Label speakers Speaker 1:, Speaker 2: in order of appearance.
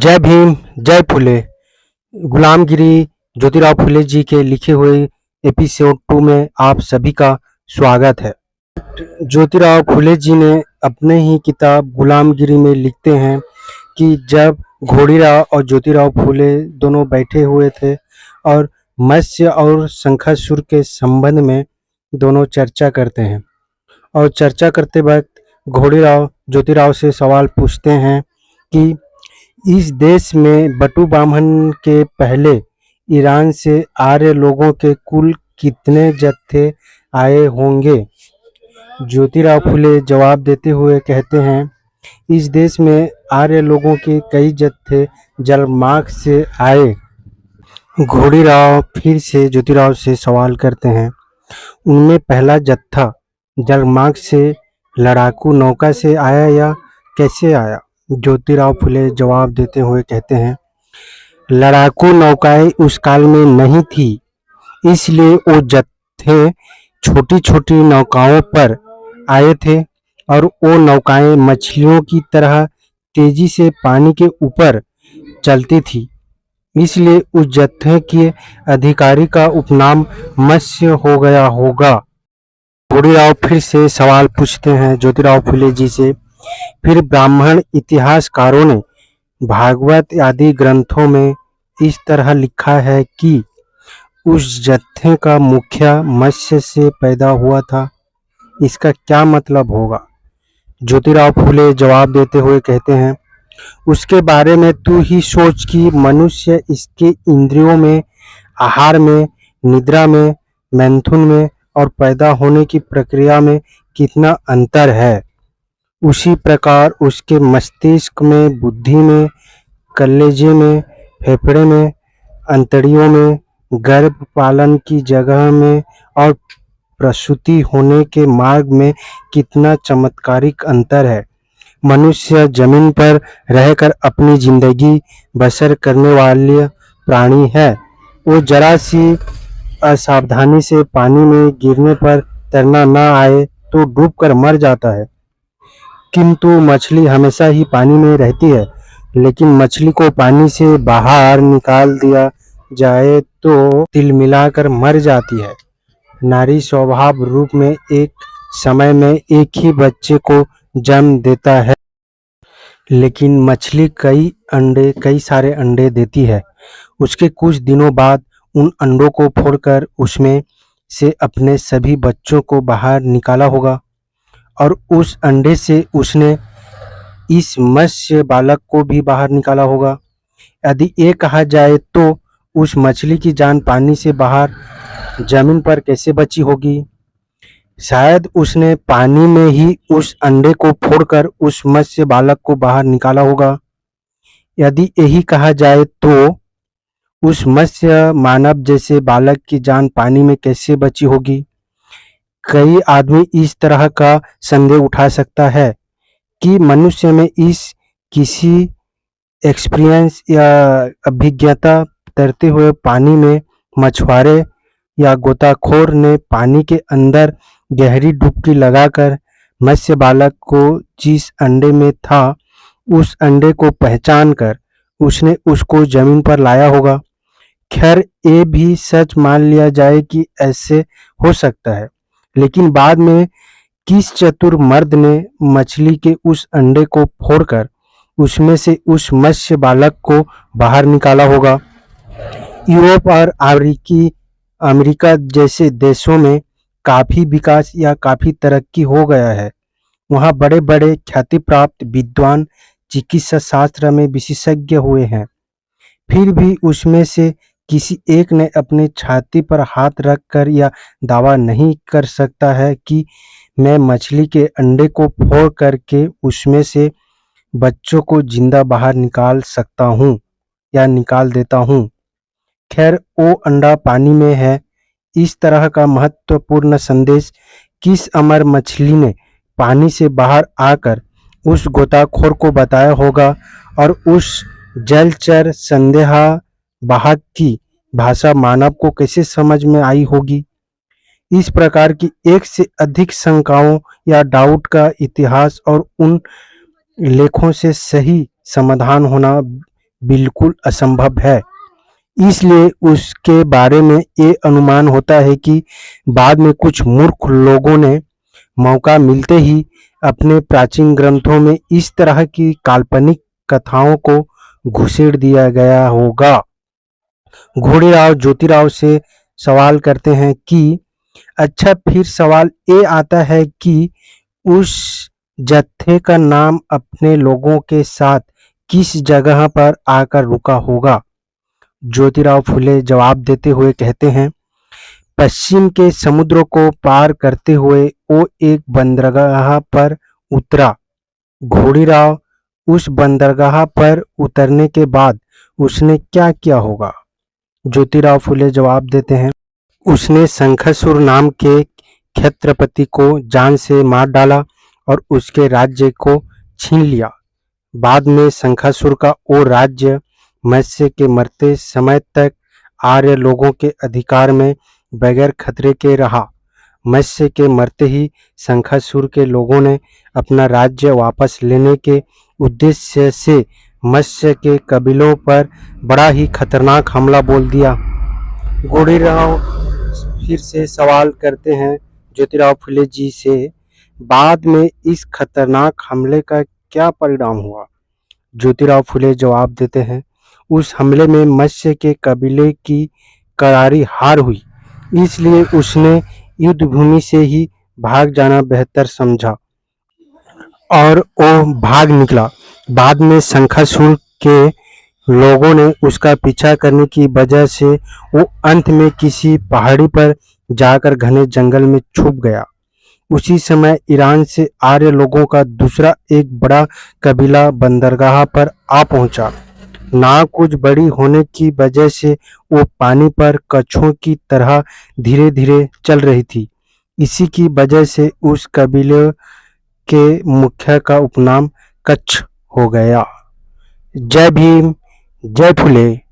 Speaker 1: जय भीम, जय फुले। गुलामगिरी ज्योतिराव फुले जी के लिखे हुए एपिसोड 2 में आप सभी का स्वागत है। ज्योतिराव फुले जी ने अपने ही किताब गुलामगिरी में लिखते हैं कि जब घोड़ीराव और ज्योतिराव फुले दोनों बैठे हुए थे और मत्स्य और शंखासुर के संबंध में दोनों चर्चा करते हैं और चर्चा करते वक्त घोड़ीराव ज्योतिराव से सवाल पूछते हैं कि इस देश में बटू ब्राह्मण के पहले ईरान से आर्य लोगों के कुल कितने जत्थे आए होंगे। ज्योतिराव फुले जवाब देते हुए कहते हैं, इस देश में आर्य लोगों के कई जत्थे जलमार्ग से आए। घोड़ीराव फिर से ज्योतिराव से सवाल करते हैं, उनमें पहला जत्था जलमार्ग से लड़ाकू नौका से आया या कैसे आया। ज्योतिराव फुले जवाब देते हुए कहते हैं, लड़ाकू नौकाएं उस काल में नहीं थी, इसलिए वो जत्थे छोटी छोटी नौकाओं पर आए थे और वो नौकाएं मछलियों की तरह तेजी से पानी के ऊपर चलती थी, इसलिए उस जत्थे के अधिकारी का उपनाम मत्स्य हो गया होगा। घोड़ीराव फिर से सवाल पूछते हैं ज्योतिराव फुले जी से, फिर ब्राह्मण इतिहासकारों ने भागवत आदि ग्रंथों में इस तरह लिखा है कि उस जत्थे का मुखिया मत्स्य से पैदा हुआ था, इसका क्या मतलब होगा। ज्योतिराव फुले जवाब देते हुए कहते हैं, उसके बारे में तू ही सोच कि मनुष्य इसके इंद्रियों में, आहार में, निद्रा में, मैथुन में और पैदा होने की प्रक्रिया में कितना अंतर है। उसी प्रकार उसके मस्तिष्क में, बुद्धि में, कलेजे में, फेफड़े में, अंतड़ियों में, गर्भ पालन की जगह में और प्रसूति होने के मार्ग में कितना चमत्कारिक अंतर है। मनुष्य जमीन पर रहकर अपनी जिंदगी बसर करने वाले प्राणी है। वो जरा सी असावधानी से पानी में गिरने पर तैरना न आए तो डूबकर मर जाता है, किंतु मछली हमेशा ही पानी में रहती है। लेकिन मछली को पानी से बाहर निकाल दिया जाए तो तिल मिलाकर मर जाती है। नारी स्वभाव रूप में एक समय में एक ही बच्चे को जन्म देता है, लेकिन मछली कई सारे अंडे देती है। उसके कुछ दिनों बाद उन अंडों को फोड़कर उसमें से अपने सभी बच्चों को बाहर निकाला होगा और उस अंडे से उसने इस मत्स्य बालक को भी बाहर निकाला होगा। यदि ये कहा जाए तो उस मछली की जान पानी से बाहर जमीन पर कैसे बची होगी। शायद उसने पानी में ही उस अंडे को फोड़कर उस मत्स्य बालक को बाहर निकाला होगा। यदि यही कहा जाए तो उस मत्स्य मानव जैसे बालक की जान पानी में कैसे बची होगी। कई आदमी इस तरह का संदेह उठा सकता है कि मनुष्य में इस किसी एक्सपीरियंस या अभिज्ञता तैरते हुए पानी में मछुआरे या गोताखोर ने पानी के अंदर गहरी डुबकी लगाकर मत्स्य बालक को जिस अंडे में था उस अंडे को पहचान कर उसने उसको जमीन पर लाया होगा। खैर ये भी सच मान लिया जाए कि ऐसे हो सकता है, लेकिन बाद में किस चतुर मर्द ने मछली के उस अंडे को फोड़कर उसमें से उस मत्स्य बालक को बाहर निकाला होगा। यूरोप और अमेरिका जैसे देशों में काफी विकास या काफी तरक्की हो गया है। वहाँ बड़े बड़े ख्याति प्राप्त विद्वान चिकित्सा शास्त्र में विशेषज्ञ हुए हैं। फिर भी उसमें से किसी एक ने अपनी छाती पर हाथ रखकर यह दावा नहीं कर सकता है कि मैं मछली के अंडे को फोड़ करके उसमें से बच्चों को जिंदा बाहर निकाल सकता हूँ या निकाल देता हूँ। खैर वो अंडा पानी में है। इस तरह का महत्वपूर्ण संदेश किस अमर मछली ने पानी से बाहर आकर उस गोताखोर को बताया होगा और उस जलचर संदेहा वाहक की भाषा मानव को कैसे समझ में आई होगी। इस प्रकार की एक से अधिक शंकाओं या डाउट का इतिहास और उन लेखों से सही समाधान होना बिल्कुल असंभव है। इसलिए उसके बारे में ये अनुमान होता है कि बाद में कुछ मूर्ख लोगों ने मौका मिलते ही अपने प्राचीन ग्रंथों में इस तरह की काल्पनिक कथाओं को घुसेड़ दिया गया होगा। घोड़ेराव ज्योतिराव से सवाल करते हैं कि अच्छा, फिर सवाल ये आता है कि उस जत्थे का नाम अपने लोगों के साथ किस जगह पर आकर रुका होगा? ज्योतिराव फुले जवाब देते हुए कहते हैं, पश्चिम के समुद्र को पार करते हुए वो एक बंदरगाह पर उतरा। घोड़ीराव, उस बंदरगाह पर उतरने के बाद उसने क्या किया होगा? ज्योतिराव फुले जवाब देते हैं, उसने शंखसुर नाम के क्षत्रपति को जान से मार डाला और उसके राज्य को छीन लिया। बाद में शंखासुर का वो राज्य मत्स्य के मरते समय तक आर्य लोगों के अधिकार में बगैर खतरे के रहा। मत्स्य के मरते ही शंखासुर के लोगों ने अपना राज्य वापस लेने के उद्देश्य से मत्स्य के कबीलों पर बड़ा ही खतरनाक हमला बोल दिया। घोड़ीराव फिर से सवाल करते हैं ज्योतिराव फुले जी से, बाद में इस खतरनाक हमले का क्या परिणाम हुआ? ज्योतिराव फुले जवाब देते हैं, उस हमले में मत्स्य के कबीले की करारी हार हुई, इसलिए उसने युद्ध भूमि से ही भाग जाना बेहतर समझा और वो भाग निकला। बाद में शंखासुर के लोगों ने उसका पीछा करने की वजह से वो अंत में किसी पहाड़ी पर जाकर घने जंगल में छुप गया। उसी समय ईरान से आर्य लोगों का दूसरा एक बड़ा कबीला बंदरगाह पर आ पहुंचा। नाव कुछ बड़ी होने की वजह से वो पानी पर कच्छों की तरह धीरे धीरे चल रही थी। इसी की वजह से उस कबीले के मुखिया का उपनाम कच्छ हो गया। जय भीम, जय फुले।